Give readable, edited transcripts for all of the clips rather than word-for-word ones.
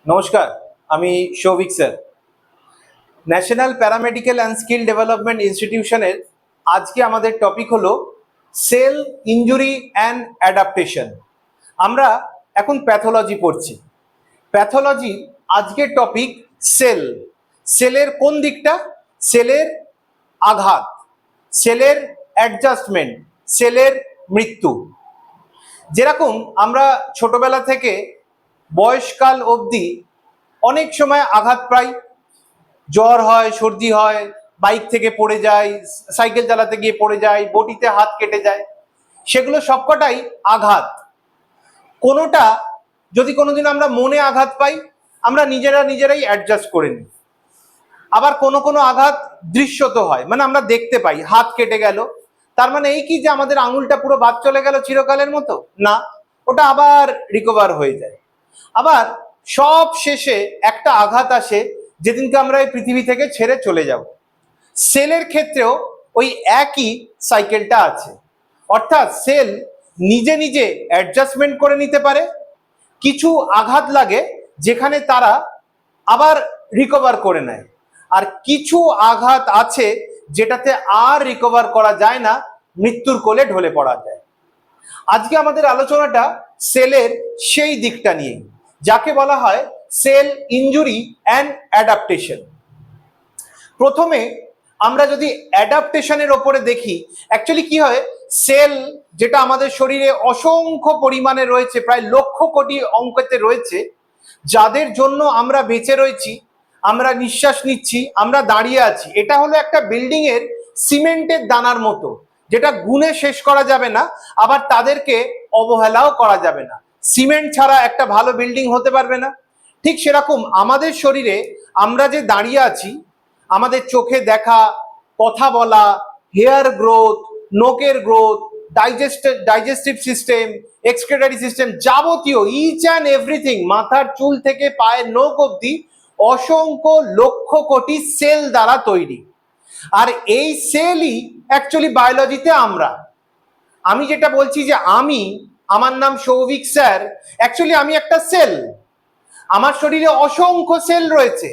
নমস্কার, আমি Souvik sir. National paramedical and skill development ইনস্টিটিউশনের আজকে আমাদের টপিক হলো সেল ইনজুরি অ্যান্ড অ্যাডাপ্টেশন। আমরা এখন প্যাথোলজি পড়ছি। প্যাথোলজি আজকের টপিক সেল। সেলের কোন দিকটা? সেলের আঘাত, সেলের অ্যাডজাস্টমেন্ট, সেলের মৃত্যু। যেরকম আমরা ছোটবেলা থেকে বয়সকাল অবধি অনেক সময় আঘাত পাই, জ্বর হয়, সর্দি হয়, বাইক থেকে পড়ে যায়, সাইকেল চালাতে গিয়ে পড়ে যায়, বটিতে হাত কেটে যায়, সেগুলো সবকটাই আঘাত। কোনোটা যদি কোনোদিন আমরা মনে আঘাত পাই, আমরা নিজেরাই অ্যাডজাস্ট করে নিই। আবার কোনো কোনো আঘাত দৃশ্যত হয়, মানে আমরা দেখতে পাই হাত কেটে গেল, তার মানে এই কি যে আমাদের আঙুলটা পুরো বাদ চলে গেল চিরকালের মতো? না, ওটা আবার রিকভার হয়ে যায়। আবার সব শেষে একটা আঘাত আসে যেদিনকে আমরা এই পৃথিবী থেকে ছেড়ে চলে যাব। সেলের ক্ষেত্রেও ওই একই সাইকেলটা আছে, অর্থাৎ সেল নিজে নিজে অ্যাডজাস্টমেন্ট করে নিতে পারে। কিছু আঘাত লাগে যেখানে তারা আবার রিকভার করে নেয়, আর কিছু আঘাত আছে যেটাতে আর রিকভার করা যায় না, মৃত্যুর কোলে ঢলে পড়া যায়। আজকে আমাদের আলোচনাটা সেলের সেই দিকটা নিয়ে, যাকে বলা হয় সেল ইনজুরি অ্যান্ড অ্যাডাপ্টেশন। প্রথমে আমরা যদি অ্যাডাপ্টেশনের ওপরে দেখি, অ্যাকচুয়ালি কি হয়, সেল যেটা আমাদের শরীরে অসংখ্য পরিমাণে রয়েছে, প্রায় লক্ষ কোটি অঙ্কতে রয়েছে, যাদের জন্য আমরা বেঁচে রয়েছি, আমরা নিঃশ্বাস নিচ্ছি, আমরা দাঁড়িয়ে আছি। এটা হলো একটা বিল্ডিং এর সিমেন্টের দানার মতো, যেটা গুণে শেষ করা যাবে না, আবার তাদেরকে অবহেলাও করা যাবে না। সিমেন্ট ছাড়া একটা ভালো বিল্ডিং হতে পারবে না। ঠিক সেরকম আমাদের শরীরে আমরা যে দাঁড়িয়ে আছি, আমাদের চোখে দেখা, কথা বলা, হেয়ার গ্রোথ, নোকের growth, digestive system, excretory system, যাবতীয় ইচ অ্যান্ড এভরিথিং, মাথার চুল থেকে পায়ের নখ অবধি অসংখ্য লক্ষ কোটি সেল দ্বারা তৈরি। আর এই সেলই অ্যাকচুয়ালি বায়োলজিতে আমি যেটা বলছি যে আমার নাম সৌভিক স্যার, অ্যাকচুয়ালি আমি একটা সেল। আমার শরীরে অসংখ্য সেল রয়েছে।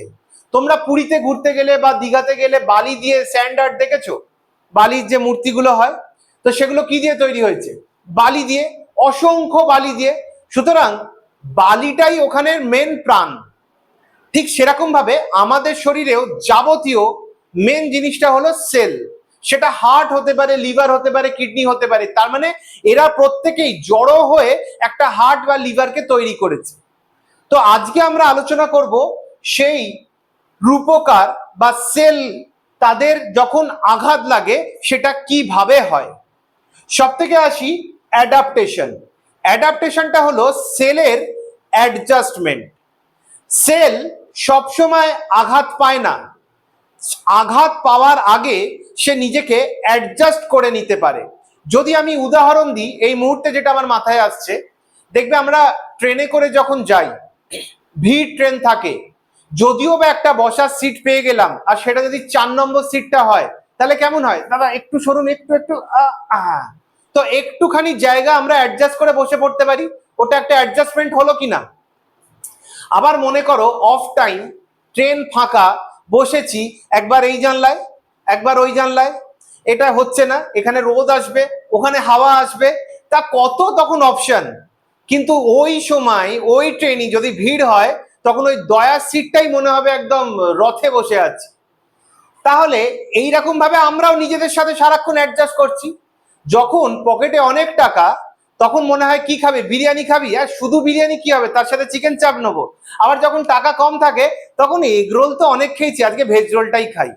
তোমরা পুরীতে ঘুরতে গেলে বা দীঘাতে গেলে বালি দিয়ে স্যান্ড আর্ট দেখেছো? বালির যে মূর্তিগুলো হয়, তো সেগুলো কি দিয়ে তৈরি হয়েছে? বালি দিয়ে, অসংখ্য বালি দিয়ে। সুতরাং বালিটাই ওখানের মেন প্রাণ। ঠিক সেরকম ভাবে আমাদের শরীরেও যাবতীয় মেন জিনিসটা হলো সেল। সেটা হার্ট হতে পারে, লিভার হতে পারে, কিডনি হতে পারে। তার মানে এরা প্রত্যেকেই জড়ো হয়ে একটা হার্ট বা লিভারকে তৈরি করেছে। তো আজকে আমরা আলোচনা করব সেই রূপকার বা সেল, তাদের যখন আঘাত লাগে সেটা কিভাবে হয়। সব থেকে আসি অ্যাডাপ্টেশন। অ্যাডাপ্টেশনটা হলো সেলের অ্যাডজাস্টমেন্ট। সেল সবসময় আঘাত পায় না, আঘাত পাওয়ার আগে সে নিজেকে অ্যাডজাস্ট করে নিতে পারে। যদি আমি উদাহরণ দিই, এই মুহূর্তে যেটা আমার মাথায় আসছে, দেখবে আমরা ট্রেনে করে যখন যাই, ভিড় ট্রেন থাকে, যদিও বা একটা বসার সিট পেয়ে গেলাম, আর সেটা যদি 4 নম্বর সিটটা হয়, তাহলে কেমন হয়? দাদা একটু সরুন, একটু একটু তো একটুখানি জায়গা আমরা অ্যাডজাস্ট করে বসে পড়তে পারি। ওটা একটা অ্যাডজাস্টমেন্ট হলো কিনা? আবার মনে করো অফ টাইম, ট্রেন ফাঁকা, বসেছি, একবার এই জানলায়, একবার ওই জানলায়, এটা হচ্ছে না, এখানে রোদ আসবে, ওখানে হাওয়া আসবে, তা কত তখন অপশন। কিন্তু ওই সময় ওই ট্রেনে যদি ভিড় হয়, তখন ওই দয়ার সিটটাই মনে হবে একদম রথে বসে আছে। তাহলে এইরকম ভাবে আমরাও নিজেদের সাথে সারাক্ষণ অ্যাডজাস্ট করছি। যখন পকেটে অনেক টাকা, তখন মনে হয় কি খাবে? বিরিয়ানি খাবি? আর শুধু বিরিয়ানি কি হবে, তার সাথে চিকেন চাপ নেবো। আবার যখন টাকা কম থাকে, তখন এগ রোল তো অনেক খেয়েছি, আজকে ভেজ রোলটাই খাই।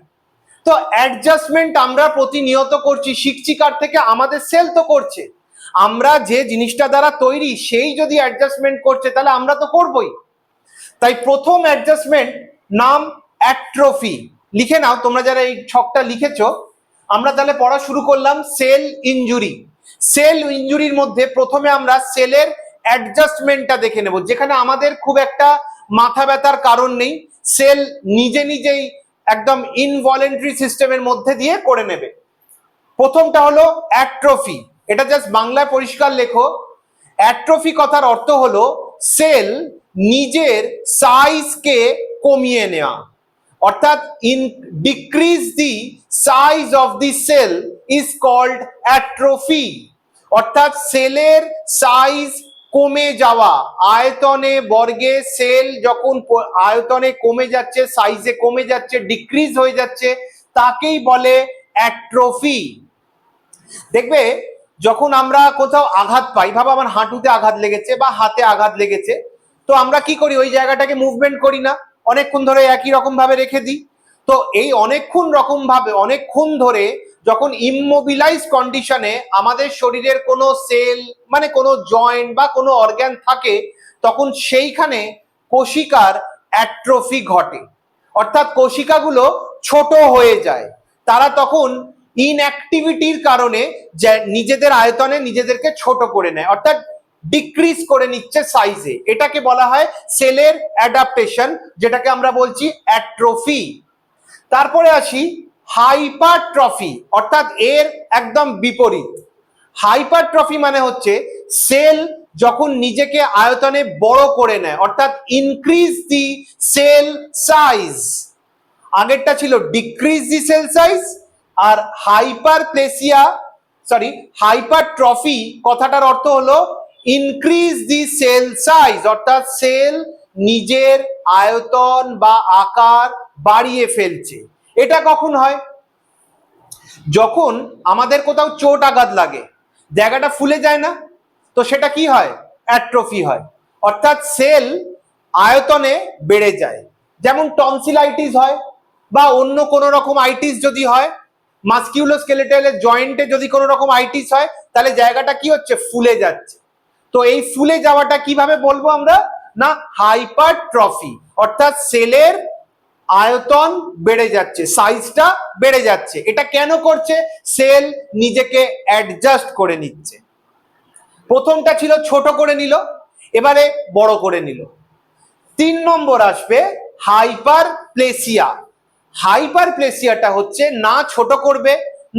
তো অ্যাডজাস্টমেন্ট আমরা প্রতিনিয়ত করছি, শিখছি কার থেকে? আমাদের সেল তো করছে। আমরা যে জিনিসটা দ্বারা তৈরি, সেই যদি অ্যাডজাস্টমেন্ট করছে, তাহলে আমরা তো করবই। তাই প্রথম অ্যাডজাস্টমেন্ট নাম অ্যাট্রোফি। লিখে নাও তোমরা যারা এই ছকটা লিখেছো। আমরা তাহলে পড়া শুরু করলাম সেল ইনজুরি। সেল ইনজুরির মধ্যে প্রথমে আমরা সেলের অ্যাডজাস্টমেন্টটা দেখে নেব, যেখানে আমাদের খুব একটা মাথা ব্যথার কারণ নেই। সেল নিজে নিজেই একদম ইনভলেন্টারি সিস্টেমের মধ্যে দিয়ে করে নেবে। প্রথমটা হলো অ্যাট্রোফি। এটা জাস্ট বাংলায় পরিষ্কার লেখো। অ্যাট্রোফি কথার অর্থ হলো সেল নিজের সাইজকে কমিয়ে নেওয়া, অর্থাৎ decrease the size of the cell is called atrophy. অর্থাৎ সেলের সাইজ কমে যাওয়া, আয়তনে বর্গে সেল যখন আয়তনে কমে যাচ্ছে, সাইজে কমে যাচ্ছে, ডিক্রিজ হয়ে যাচ্ছে, তাকেই বলে অ্যাট্রোফি। দেখবে যখন আমরা কোথাও আঘাত পাই, ভাবো আমার হাঁটুতে আঘাত লেগেছে বা হাতে আঘাত লেগেছে, তো আমরা কি করি, ওই জায়গাটাকে মুভমেন্ট করি না, অনেকক্ষণ ধরে একই রকম ভাবে রেখে দিই। তো এই অনেকক্ষণ ধরে যখন ইমমোবিলাইজ কন্ডিশনে আমাদের শরীরের কোনো সেল মানে কোনো জয়েন্ট বা কোনো অর্গান থাকে, তখন সেইখানে কোশিকার অ্যাট্রোফি ঘটে, অর্থাৎ কোশিকাগুলো ছোট হয়ে যায়। তারা তখন ইনঅ্যাক্টিভিটির কারণে নিজেদের আয়তনে নিজেদেরকে ছোট করে নেয়, অর্থাৎ ডিক্রিজ করে নিচ্ছে সাইজে। এটাকে বলা হয় সেলের অ্যাডাপ্টেশন, যেটাকে আমরা বলছি অ্যাট্রোফি। তারপরে আসি হাইপারট্রফি, অর্থাৎ এর একদম বিপরীত। হাইপারট্রফি মানে হচ্ছে সেল যখন নিজেকে আয়তনে বড় করে নেয়, অর্থাৎ ইনক্রিজ দি সেল সাইজ। আগেরটা ছিল ডিক্রিজ দি সেল সাইজ, আর হাইপারট্রফি কথাটার অর্থ হলো ইনক্রিজ দি সেল সাইজ, অর্থাৎ সেল নিজের আয়তন বা আকার বাড়িয়ে ফেলছে। এটা কখন হয়? যখন আমাদের কোথাও চোট আঘাত লাগে, জায়গাটা ফুলে যায় না, তো সেটা কি হয়? অ্যাট্রোফি হয়, অর্থাৎ সেল আয়তনে বেড়ে যায়। যেমন টনসিলাইটিস হয় বা অন্য কোনো রকম আইটিস যদি হয়, মাসকিউলোস্কেলেটালের জয়েন্টে যদি কোনো রকম আইটিস হয়, তাহলে জায়গাটা কি হচ্ছে? ফুলে যাচ্ছে। তো এই ফুলে যাওয়াটা কিভাবে বলবো আমরা? না, হাইপারট্রফি, অর্থাৎ সেলের আয়তন বেড়ে যাচ্ছে, সাইজটা বেড়ে যাচ্ছে। এটা কেন করছে? সেল নিজেকে অ্যাডজাস্ট করে নিচ্ছে। প্রথমটা ছিল ছোট করে নিল, এবারে বড় করে নিল। 3 নম্বর আসবে হাইপারপ্লেসিয়া। হাইপারপ্লেসিয়াটা হচ্ছে না ছোট করবে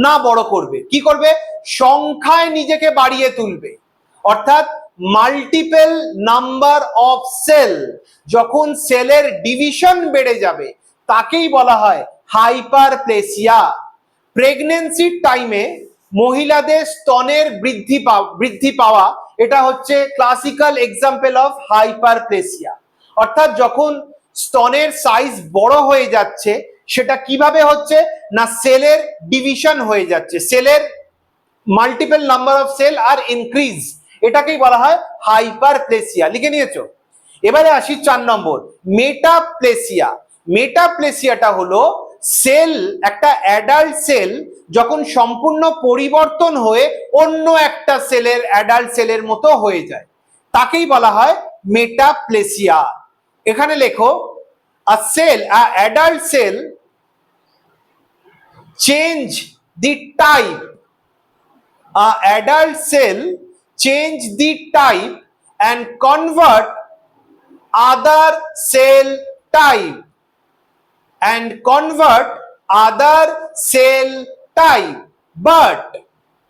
না বড় করবে, কি করবে? সংখ্যায় নিজেকে বাড়িয়ে তুলবে, অর্থাৎ মাল্টিপল নাম্বার অফ সেল। যখন সেলের ডিভিশন বেড়ে যাবে তাকেই বলা হয় হাইপারপ্লেসিয়া। প্রেগন্যান্সির টাইমে মহিলাদের স্তনের বৃদ্ধি পাওয়া, এটা হচ্ছে ক্লাসিক্যাল এক্সাম্পল অফ হাইপারপ্লেসিয়া। অর্থাৎ যখন স্তনের সাইজ বড় হয়ে যাচ্ছে, সেটা কিভাবে হচ্ছে? না, সেলের ডিভিশন হয়ে যাচ্ছে, সেলের মাল্টিপল নাম্বার অফ সেল আর ইনক্রিজ, এটাকেই বলা হয় হাইপারপ্লেসিয়া। লিখে নিয়েছো? এবারে আসি 4 নম্বর, মেটাপ্লেসিয়া। মেটাপ্লেসিয়াটা হলো সেল, একটা অ্যাডাল্ট সেল যখন সম্পূর্ণ পরিবর্তন হয়ে অন্য একটা সেলের অ্যাডাল্ট সেলের মতো হয়ে যায়, তাকেই বলা হয় মেটাপ্লেসিয়া। এখানে লেখো, a cell, a adult cell change the type, a adult cell change the type and convert other cell type and convert other cell type, but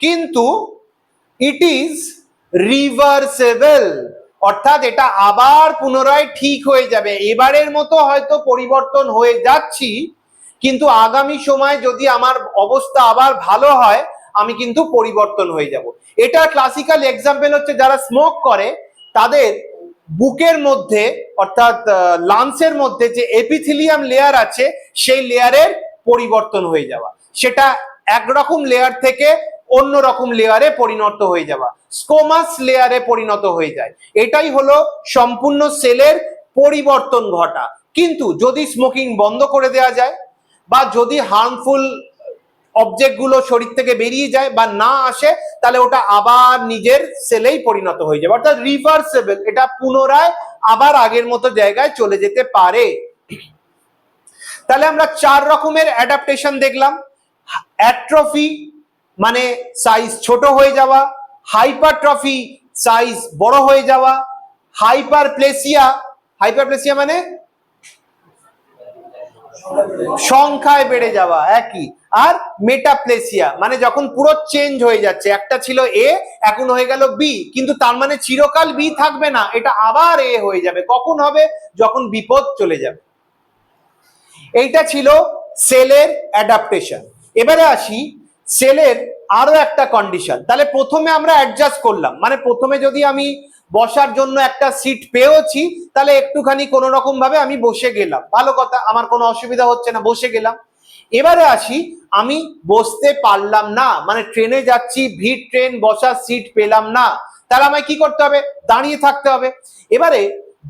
কিন্তু it is reversible, অর্থাৎ এটা আবার পুনরায় ঠিক হয়ে যাবে। এবারের মতো হয়তো পরিবর্তন হয়ে যাচ্ছি, কিন্তু আগামী সময় যদি আমার অবস্থা আবার ভালো হয়, আমি কিন্তু পরিবর্তন হয়ে যাব। এটা ক্লাসিক্যাল এক্সাম্পল হচ্ছে যারা স্মোক করে, তাদের বুকের মধ্যে অর্থাৎ লাংসের মধ্যে যে এপিথেলিয়াম লেয়ার আছে, সেই লেয়ারের পরিবর্তন হয়ে যাওয়া, সেটা একরকম লেয়ার থেকে অন্য রকম লেয়ারে পরিণত হয়ে যাওয়া, স্কোমাস লেয়ারে পরিণত হয়ে যায়। এটাই হলো সম্পূর্ণ সেলের পরিবর্তন ঘটা। কিন্তু যদি স্মোকিং বন্ধ করে দেওয়া যায় বা যদি হার্মফুল অবজেক্ট গুলো শরীর থেকে বেরিয়ে যায় বা না আসে, তাহলে ওটা আবার নিজের সেলেই পরিণত হয়ে যাবে, অর্থাৎ রিভার্সেবল, এটা পুনরায় আবার আগের মতো জায়গায় চলে যেতে পারে। তাহলে আমরা 4 রকমের অ্যাডাপ্টেশন দেখলাম। অ্যাট্রফি মানে সাইজ ছোট হয়ে যাওয়া, হাইপারট্রফি সাইজ বড় হয়ে যাওয়া, হাইপারপ্লেসিয়া, হাইপারপ্লেসিয়া মানে সংখ্যায় বেড়ে যাওয়া একই, আর মেটাপ্লেসিয়া মানে যখন পুরো চেঞ্জ হয়ে যাচ্ছে, একটা ছিল এ এখন হয়ে গেল বি, কিন্তু তার মানে চিরকাল বি থাকবে না, এটা আবার এ হয়ে যাবে। কখন হবে? যখন বিপদ চলে যাবে। এইটা ছিল সেলের অ্যাডাপ্টেশন। এবারে আসি সেলের আরো একটা কন্ডিশন। তাহলে প্রথমে আমরা অ্যাডজাস্ট করলাম, মানে প্রথমে যদি আমি বসার জন্য একটা সিট পেয়েছি, তাহলে একটুখানি কোনো রকম ভাবে আমি বসে গেলাম, ভালো কথা, আমার কোনো অসুবিধা হচ্ছে না, বসে গেলাম। এবারে আসি আমি বসতে পারলাম না, মানে ট্রেনে যাচ্ছি, ভিড় ট্রেন, বসার সিট পেলাম না, তাহলে আমায় কি করতে হবে? দাঁড়িয়ে থাকতে হবে। এবারে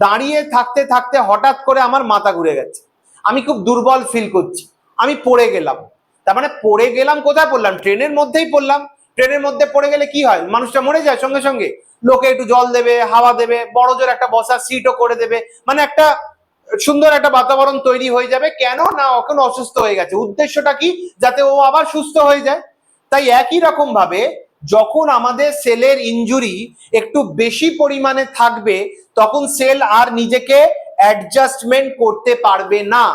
দাঁড়িয়ে থাকতে থাকতে হঠাৎ করে আমার মাথা ঘুরে গেছে, আমি খুব দুর্বল ফিল করছি, আমি পড়ে গেলাম। তার মানে পড়ে গেলাম, কোথায় পড়লাম? ট্রেনের মধ্যেই পড়লাম। ট্রেনের মধ্যে পড়ে গেলে কি হয়? মানুষটা মরে যায় সঙ্গে সঙ্গে? লোকে একটু জল দেবে, হাওয়া দেবে, বড় জোর একটা বসার সিটও করে দেবে, মানে একটা সুন্দর একটা বাতাবরণ তৈরি হয়ে যাবে। কেন না, এখন অসুস্থ হয়ে গেছে, উদ্দেশ্যটা কি? যাতে ও আবার সুস্থ হয়ে যায়। তাই একই রকম ভাবে যখন আমাদের সেলের ইনজুরি একটু বেশি পরিমাণে থাকবে, তখন সেল আর নিজেকে অ্যাডজাস্টমেন্ট করতে পারবে না।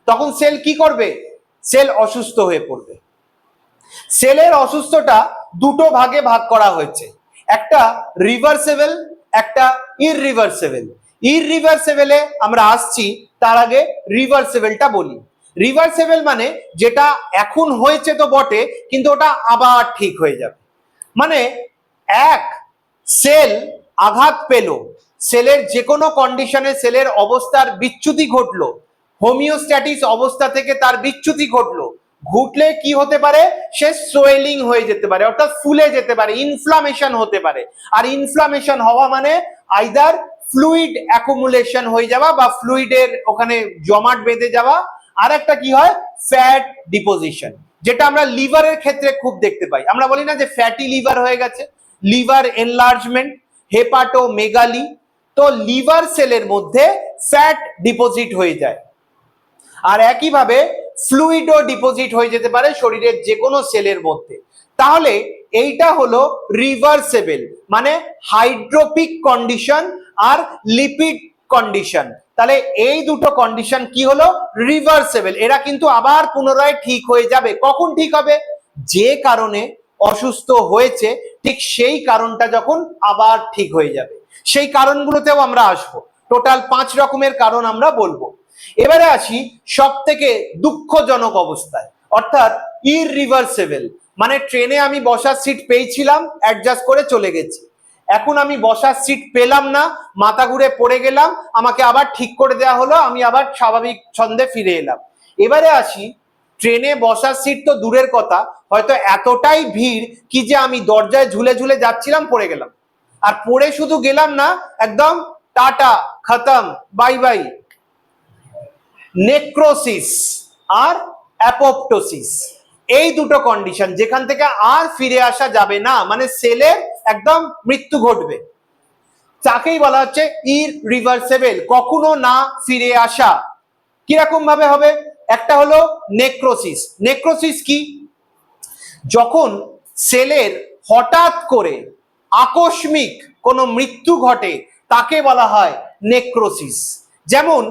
তখন সেল কি করবে? সেল অসুস্থ হয়ে পড়বে। সেলের অসুস্থটা দুটো ভাগে ভাগ করা হয়েছে, একটা রিভার্সেবল, একটা ইররিভার্সেবল। ইররিভার্সেবলে আমরা আসছি, তার আগে রিভার্সেবলটা বলি। রিভার্সেবল মানে যেটা এখন হয়েছে তো বটে, কিন্তু ওটা আবার ঠিক হয়ে যাবে। মানে এক সেল আঘাত পেল, সেলের যে কোনো কন্ডিশনে সেলের অবস্থার বিচ্যুতি ঘটলো, হোমিওস্ট্যাটিস অবস্থা থেকে তার বিচ্যুতি ঘটলো, ঘটলে কি হতে পারে? সে সোয়েলিং হয়ে যেতে পারে, অর্থাৎ ফুলে যেতে পারে, ইনফ্লামেশন হতে পারে। আর ইনফ্লামেশন হওয়া মানে আইদার ফ্লুইড অ্যাকুমুলেশন হয়ে যাওয়া বা ফ্লুইডের ওখানে জমাট বেঁধে যাওয়া, আর একটা কি হয়? ফ্যাট ডিপোজিশন, যেটা আমরা লিভারের ক্ষেত্রে খুব দেখতে পাই। আমরা বলি না যে ফ্যাটি লিভার হয়ে গেছে, লিভার এনলার্জমেন্ট, হেপাটোমেগালি। তো লিভার সেলের মধ্যে ফ্যাট ডিপোজিট হয়ে যায়, আর একইভাবে ফ্লুইডও ডিপোজিট হয়ে যেতে পারে শরীরের যে কোনো সেলের মধ্যে। তাহলে এইটা হলো রিভার্সেবল, মানে হাইড্রোপিক কন্ডিশন আর লিপিড কন্ডিশন। তাহলে এই দুটো কন্ডিশন কি হলো? রিভার্সেবল। এরা কিন্তু আবার পুনরায় ঠিক হয়ে যাবে। কখন ঠিক হবে? যে কারণে অসুস্থ হয়েছে ঠিক সেই কারণটা যখন আবার ঠিক হয়ে যাবে। সেই কারণগুলোতেও আমরা আসবো, টোটাল 5 রকমের কারণ আমরা বলবো। এবারে আসি সব থেকে দুঃখজনক অবস্থায়, অর্থাৎ ইররিভার্সেবল। মানে ট্রেনে আমি বসার সিট পেয়েছিলাম, অ্যাডজাস্ট করে চলে গেছি, এখন আমি বসার সিট পেলাম না, মাথা ঘুরে পড়ে গেলাম, আমাকে আবার ঠিক করে দেওয়া হলো, আমি আবার স্বাভাবিক ছন্দে ফিরে এলাম। এবারে আসি ট্রেনে বসার সিট তো দূরের কথা, হয়তো এতটাই ভিড় কি যে আমি দরজায় ঝুলে ঝুলে যাচ্ছিলাম, পড়ে গেলাম। আর পড়ে শুধু গেলাম না, একদম টাটা, খতম, বাই বাই। নেক্রোসিস আর অ্যাপোপ্টোসিস, এই দুটো কন্ডিশন যেখান থেকে আর ফিরে আসা যাবে না, মানে সেলের একদম মৃত্যু ঘটবে, তাকেই বলা হচ্ছে ইররিভার্সেবল, কখনো না ফিরে আসা। কিরকম ভাবে হবে? একটা হলো নেক্রোসিস। নেক্রোসিস কি? যখন সেলের হঠাৎ করে আকস্মিক কোনো মৃত্যু ঘটে, তাকে বলা হয় নেক্রোসিস। যেমন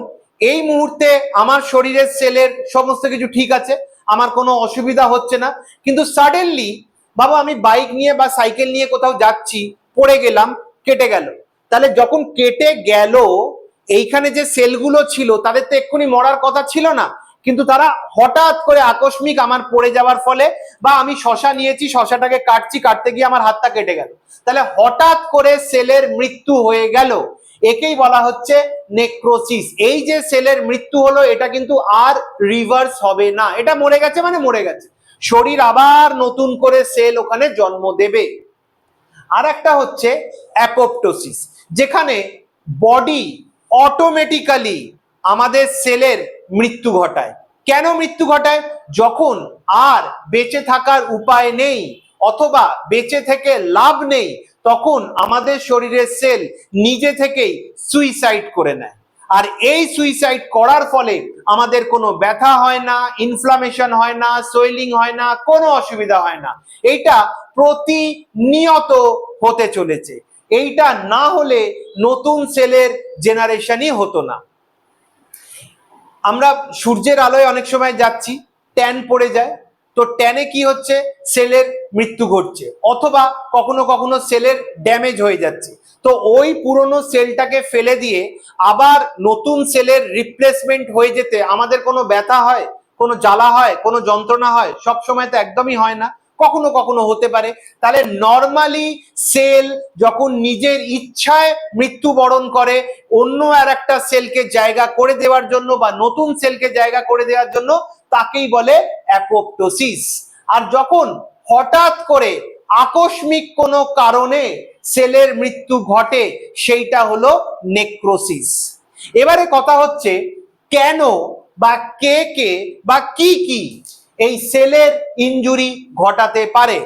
এই মুহূর্তে আমার শরীরের সেলের সমস্ত কিছু ঠিক আছে, আমার কোনো অসুবিধা হচ্ছে না, কিন্তু সাডেনলি বাবা আমি বাইক নিয়ে বা সাইকেল নিয়ে কোথাও যাচ্ছি, পড়ে গেলাম, কেটে গেল। তাহলে যখন কেটে গেল, এইখানে যে সেলগুলো ছিল তাদের তো এক্ষুনি মরার কথা ছিল না, কিন্তু তারা হঠাৎ করে আকস্মিক আমার পড়ে যাওয়ার ফলে, বা আমি শশা নিয়েছি, শশাটাকে কাটছি, কাটতে গিয়ে আমার হাতটা কেটে গেল, তাহলে হঠাৎ করে সেলের মৃত্যু হয়ে গেল, একেই বলা হচ্ছে নেক্রোসিস। এই যে সেলের মৃত্যু হলো, এটা কিন্তু আর রিভার্স হবে না, এটা মরে গেছে মানে মরে গেছে, শরীর আবার নতুন করে সেল ওখানে জন্ম দেবে। আর একটা হচ্ছে অ্যাপোপ্টোসিস, যেখানে বডি অটোমেটিক্যালি আমাদের সেলের মৃত্যু ঘটায়। কেন মৃত্যু ঘটায়? যখন আর বেঁচে থাকার উপায় নেই অথবা বেঁচে থেকে লাভ নেই, তখন আমাদের শরীরের সেল নিজে থেকেই সুইসাইড করে নেয়। আর এই সুইসাইড করার ফলে আমাদের কোনো ব্যথা হয় না, ইনফ্লামেশন হয় না, সোয়েলিং হয় না, কোনো অসুবিধা হয় না। এইটা প্রতিনিয়ত হতে চলেছে। এইটা না হলে নতুন সেলের জেনারেশনই হতো না। আমরা সূর্যের আলোয় অনেক সময় যাচ্ছি, ট্যান পড়ে যায়, তো ট্যানে কি হচ্ছে, সেলের মৃত্যু ঘটছে, অথবা কখনো কখনো সেলের ড্যামেজ হয়ে যাচ্ছে। তো ওই পুরনো সেলটাকে ফেলে দিয়ে আবার নতুন সেলের রিপ্লেসমেন্ট হয়ে যেতে আমাদের কোনো ব্যথা হয়, কোনো জ্বালা হয়, কোনো যন্ত্রণা হয়? সব সময় তো একদমই হয় না, কখনো কখনো হতে পারে। তাহলে নর্মালি সেল যখন নিজের ইচ্ছায় মৃত্যুবরণ করে অন্য আর একটা সেলকে জায়গা করে দেওয়ার জন্য বা নতুন সেলকে জায়গা করে দেওয়ার জন্য, তাকেই বলে অ্যাপোপ্টোসিস। আর যখন হঠাৎ করে আকস্মিক কোনো কারণে সেলের মৃত্যু ঘটে, সেইটা হলো নেক্রোসিস। এবারে কথা হচ্ছে কেন বা কে বা কি এই সেলের ইনজুরি ঘটাতে পারে।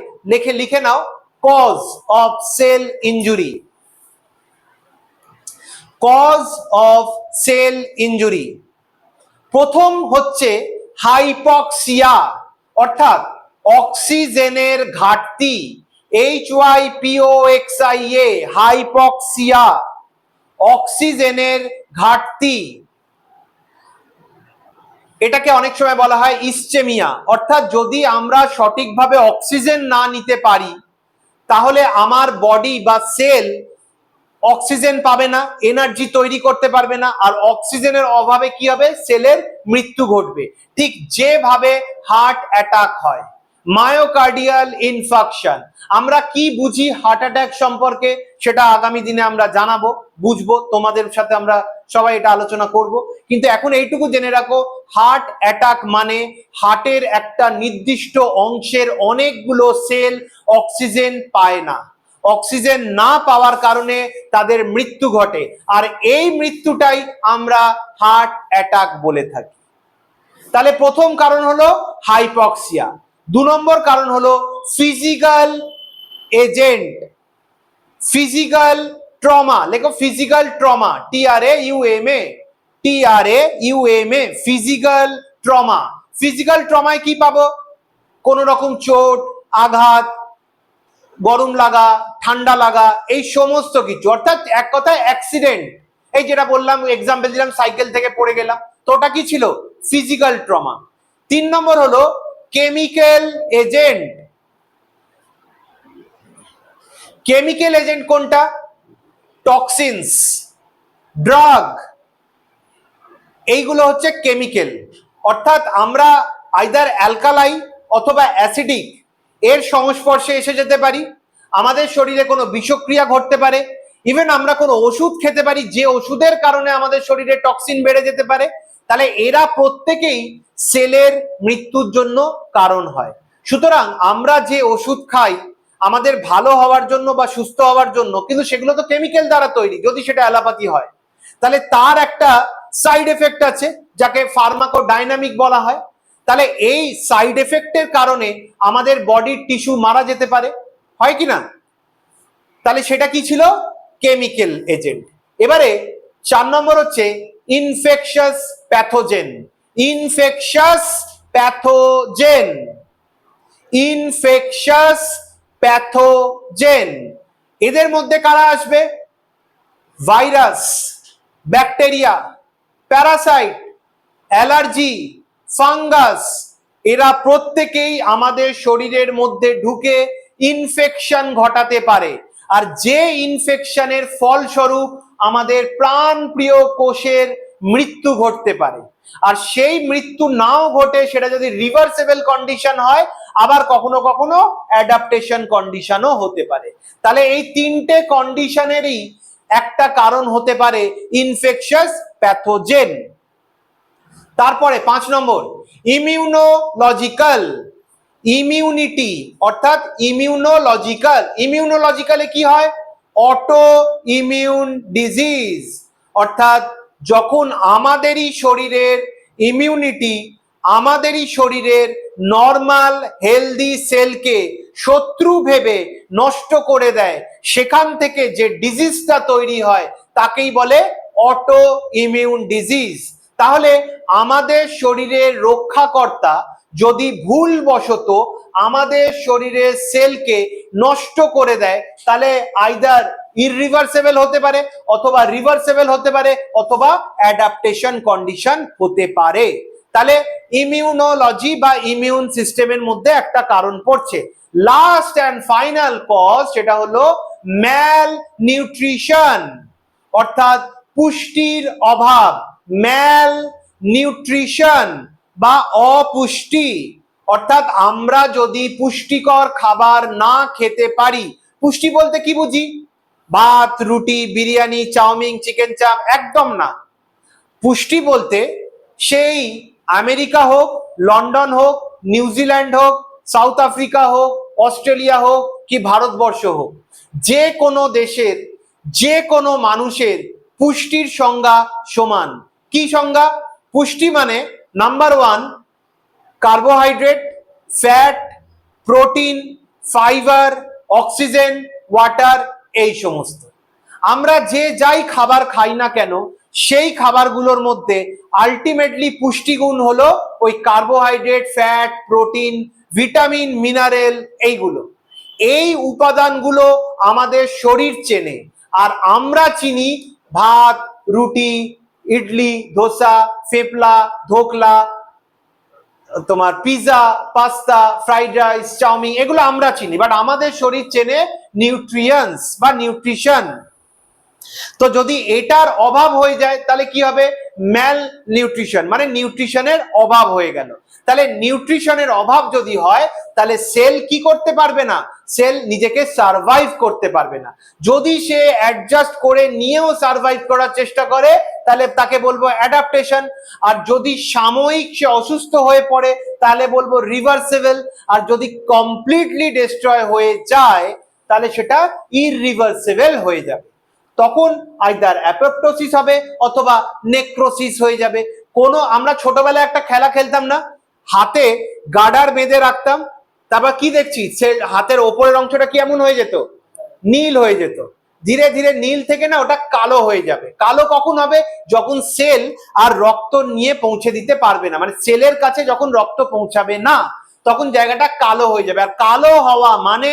লিখে নাও, cause of cell injury. Cause of cell injury, প্রথম হচ্ছে হাইপক্সিয়া, অর্থাৎ অক্সিজেনের ঘাটতি। HYPOXIA, হাইপক্সিয়া, অক্সিজেনের ঘাটতি। এটাকে অনেক সময় বলা হয় ইসচেমিয়া, অর্থাৎ যদি আমরা সঠিকভাবে অক্সিজেন না নিতে পারি তাহলে আমার বডি বা সেল অক্সিজেন পাবে না, এনার্জি তৈরি করতে পারবে না, আর অক্সিজেনের অভাবে কি হবে, সেলের মৃত্যু ঘটবে। ঠিক যেভাবে হার্ট অ্যাটাক হয়, মায়োকার্ডিয়াল ইনফাকশন। আমরা কি বুঝি হার্ট অ্যাটাক সম্পর্কে সেটা আগামী দিনে আমরা জানাবো, বুঝবো, তোমাদের সাথে আমরা সবাই এটা আলোচনা করব। কিন্তু এখন এইটুকু জেনে রাখো, হার্ট অ্যাটাক মানে হার্টের একটা নির্দিষ্ট অংশের অনেকগুলো সেল অক্সিজেন পায় না, অক্সিজেন না পাওয়ার কারণে তাদের মৃত্যু ঘটে, আর এই মৃত্যুটাই আমরা হার্ট অ্যাটাক বলে থাকি। তাহলে প্রথম কারণ হলো হাইপক্সিয়া। 2 নম্বর কারণ হলো ফিজিক্যাল এজেন্ট, ফিজিক্যাল ট্রমা। লেখো physical trauma, TRAUMA, physical trauma. Physical ট্রমায় কি পাবো, কোন রকম চোট, আঘাত, গরম লাগা, ঠান্ডা লাগা, এই সমস্ত কিছু, অর্থাৎ এক কথায় অ্যাক্সিডেন্ট। এই যেটা বললাম, এক্সাম্পল দিলাম, সাইকেল থেকে পড়ে গেলাম, তো ওটা কি ছিল, ফিজিক্যাল ট্রমা। 3 নম্বর হলো কেমিক্যাল এজেন্ট। কেমিক্যাল এজেন্ট কোনটা, টক্সিনস, ড্রাগ, এইগুলো হচ্ছে কেমিক্যাল। অর্থাৎ আমরা আইদার অ্যালকালাই অথবা অ্যাসিডিক এর সংস্পর্শে এসে যেতে পারি, আমাদের শরীরে কোনো বিষক্রিয়া ঘটতে পারে, ইভেন আমরা কোনো ওষুধ খেতে পারি যে ওষুধের কারণে আমাদের শরীরে টক্সিন বেড়ে যেতে পারে। তাহলে এরা প্রত্যেকেই সেলের মৃত্যুর জন্য কারণ হয়। সুতরাং আমরা যে ওষুধ খাই আমাদের ভালো হওয়ার জন্য বা সুস্থ হওয়ার জন্য, কিন্তু সেগুলো তো কেমিক্যাল দ্বারা তৈরি, যদি সেটা অ্যালোপ্যাথি হয়, তাহলে তার একটা সাইড এফেক্ট আছে যাকে ফার্মাকোডাইনামিক বলা হয়। তাহলে এই সাইড এফেক্টের কারণে আমাদের বডির টিস্যু মারা যেতে পারে, হয় কি না? তাহলে সেটা কি ছিল, কেমিক্যাল এজেন্ট। এবারে 4 নম্বর হচ্ছে infectious pathogen. Infectious pathogen, infectious pathogen, এদের মধ্যে কারা আসবে, virus, bacteria, Parasite, allergy, fungus, এরা প্রত্যেকেই আমাদের শরীরের মধ্যে ঢুকে ইনফেকশন ঘটাতে পারে। আর যে ইনফেকশনের ফলস্বরূপ আমাদের প্রাণপ্রিয় কোষের মৃত্যু ঘটতে পারে, আর সেই মৃত্যু নাও ঘটে সেটা যদি রিভার্সেবল কন্ডিশন হয়, আবার কখনো কখনো অ্যাডাপ্টেশন কন্ডিশনও হতে পারে। তাহলে এই 3টে কন্ডিশনেরই একটা কারণ হতে পারে ইনফেকশাস প্যাথোজেন। তারপরে 5 নম্বর ইমিউনোলজিক্যাল, ইমিউনিটি অর্থাৎ ইমিউনোলজিক্যাল। ইমিউনোলজিক্যালে কি হয়, অটো ইমিউন ডিজিজ, অর্থাৎ যখন আমাদেরই শরীরের ইমিউনিটি আমাদেরই শরীরের নর্মাল হেলদি সেলকে শত্রু ভেবে নষ্ট করে দেয়, সেখান থেকে যে ডিজিজটা তৈরি হয় তাকেই বলে অটো ইমিউন ডিজিজ। তাহলে আমাদের শরীরের রক্ষাকর্তা যদি ভুলবশত আমাদের শরীরের সেলকে নষ্ট করে দেয়, তাহলে আইদার ইররিভার্সেবল হতে পারে, অথবা রিভার্সেবল হতে পারে, অথবা অ্যাডাপ্টেশন কন্ডিশন হতে পারে। তাহলে ইমিউনোলজি বা ইমিউন সিস্টেমের মধ্যে একটা কারণ পড়ছে। লাস্ট অ্যান্ড ফাইনাল কজ সেটা হলো ম্যাল নিউট্রিশন, অর্থাৎ পুষ্টির অভাব। ম্যাল নিউট্রিশন বা অপুষ্টি, অর্থাৎ আমরা যদি পুষ্টিকর খাবার না খেতে পারি, পুষ্টি বলতে কি বুঝি? ভাত, রুটি, বিরিয়ানি, চাউমিন, চিকেন চাপ, একদম না। পুষ্টি বলতে সেই আমেরিকা হোক, লন্ডন হোক, নিউজিল্যান্ড হোক, সাউথ আফ্রিকা হোক, অস্ট্রেলিয়া হোক কি ভারতবর্ষ হোক, যে কোনো দেশের যে কোনো মানুষের পুষ্টির সংজ্ঞা সমান। কি সংজ্ঞা? পুষ্টি মানে number 1 carbohydrate, fat, protein, fibre, oxygen, water, এই সমস্ত। আমরা যে যাই খাবার খাই না কেন, সেই খাবারগুলোর মধ্যে আলটিমেটলি পুষ্টিগুণ হলো ওই carbohydrate, fat, protein, vitamin, mineral, এইগুলো। এই উপাদানগুলো আমাদের শরীর চেনে, আর আমরা চিনি ভাত, রুটি, ইডলি, ধোসা, ফেপলা, ধোকলা, তোমার pizza, pasta, fried rice, chowmein, এগুলো আমরা চিনি, বাট আমাদের শরীর চেনে নিউট্রিয়েন্টস বা নিউট্রিশন। তো যদি এটার অভাব হয়ে যায় তাহলে কি হবে? ম্যাল নিউট্রিশন, মানে নিউট্রিশনের অভাব হয়ে গেল। তাহলে নিউট্রিশনের অভাব যদি হয় তাহলে সেল কি করতে পারবে না? সেল নিজেকে সার্ভাইভ করতে পারবে না। যদি সে অ্যাডজাস্ট করে নিয়েও সার্ভাইভ করার চেষ্টা করে তাহলে তাকে বলবো অ্যাডাপ্টেশন। আর যদি সাময়িক সে অসুস্থ হয়ে পড়ে তাহলে বলবো রিভার্সেবল। আর যদি কমপ্লিটলি ডিস্ট্রয় হয়ে যায় তাহলে সেটা ইররিভার্সেবল হয়ে যাবে। তখন আইদার অ্যাপোপ্টোসিস হবে অথবা নেক্রোসিস হয়ে যাবে। আমরা ছোটবেলায় একটা খেলা খেলতাম না, হাতে গার্ডার বেঁধে রাখতাম, তারপর কি দেখছি সে হাতের ওপরের অংশটা কি এমন হয়ে যেত? নীল হয়ে যেত। ধীরে ধীরে নীল থেকে না ওটা কালো হয়ে যাবে। কালো কখন হবে? যখন সেল আর রক্ত নিয়ে পৌঁছে দিতে পারবে না, মানে সেলের কাছে যখন রক্ত পৌঁছাবে না তখন জায়গাটা কালো হয়ে যাবে। আর কালো হওয়া মানে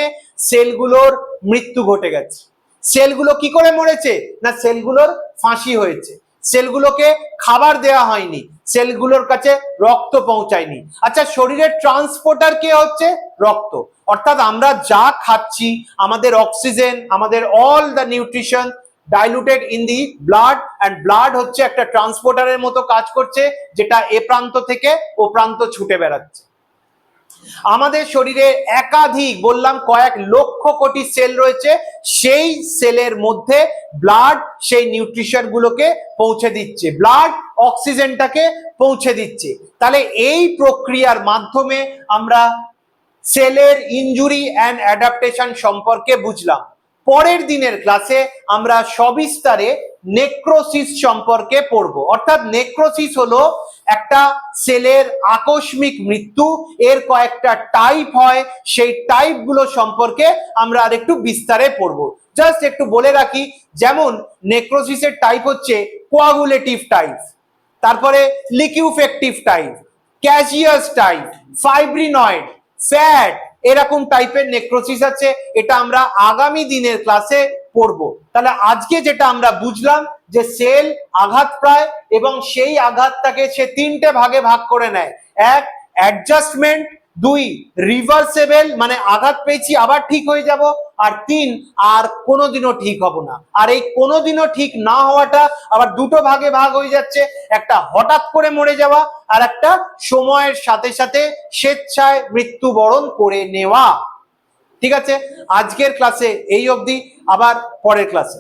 সেলগুলোর মৃত্যু ঘটে গেছে। সেলগুলো কি করে মরেছে? না সেলগুলোর ফাঁসি হয়েছে, সেলগুলোকে খাবার দেওয়া হয়নি, সেলগুলোর কাছে রক্ত পৌঁছায়নি। আচ্ছা, শরীরের ট্রান্সপোর্টার কে হচ্ছে? রক্ত। অর্থাৎ আমরা যা খাচ্ছি, আমাদের অক্সিজেন, আমাদের all the nutrition diluted in the blood, and blood হচ্ছে একটা ট্রান্সপোর্টারের মতো কাজ করছে, যেটা এ প্রান্ত থেকে ও প্রান্ত ছুটে বেড়াচ্ছে। আমাদের শরীরে একাধিক, বললাম কয়েক লক্ষ কোটি সেল রয়েছে, সেই সেলের মধ্যে ব্লাড সেই নিউট্রিশন গুলোকে পৌঁছে দিচ্ছে, ব্লাড অক্সিজেনটাকে পৌঁছে দিচ্ছে। তাহলে এই প্রক্রিয়ার মাধ্যমে আমরা সেলের ইনজুরি অ্যান্ড অ্যাডাপ্টেশন সম্পর্কে বুঝলাম। পরের দিনের ক্লাসে আমরা সবিস্তারে নেক্রোসিস সম্পর্কে পড়ব। অর্থাৎ নেক্রোসিস হলো একটা সেলের আকস্মিক মৃত্যু, এর কয়েকটা টাইপ হয়, সেই টাইপগুলো সম্পর্কে আমরা আরেকটু বিস্তারে পড়ব। জাস্ট একটু বলে রাখি, যেমন নেক্রোসিসের টাইপ হচ্ছে কোয়াগুলেটিভ টাইপ, তারপরে লিকিউফেক্টিভ টাইপ, ক্যাজিয়াস টাইপ, ফাইব্রিনয়েড, ফ্যাট, এরকম টাইপের নেক্রোসিস আছে। এটা আমরা আগামী দিনের ক্লাসে পড়বো। তাহলে আজকে যেটা আমরা বুঝলাম যে সেল আঘাতপ্রায় এবং সেই আঘাতটাকে সে তিনটে ভাগে ভাগ করে নেয়। এক, অ্যাডজাস্টমেন্ট; দুই, রিভার্সেবল, মানে আঘাত পেয়েছি আবার ঠিক হয়ে যাব; আর তিন, আর কোনোদিনও ঠিক হব না। আর এই কোনোদিনও ঠিক না হওয়াটা আবার দুটো ভাগে ভাগ হয়ে যাচ্ছে, একটা হঠাৎ করে মরে যাওয়া, আর একটা সময়ের সাথে সাথে স্বেচ্ছায় মৃত্যুবরণ করে নেওয়া। ঠিক আছে, আজকের ক্লাসে এই অবধি, আবার পরের ক্লাসে।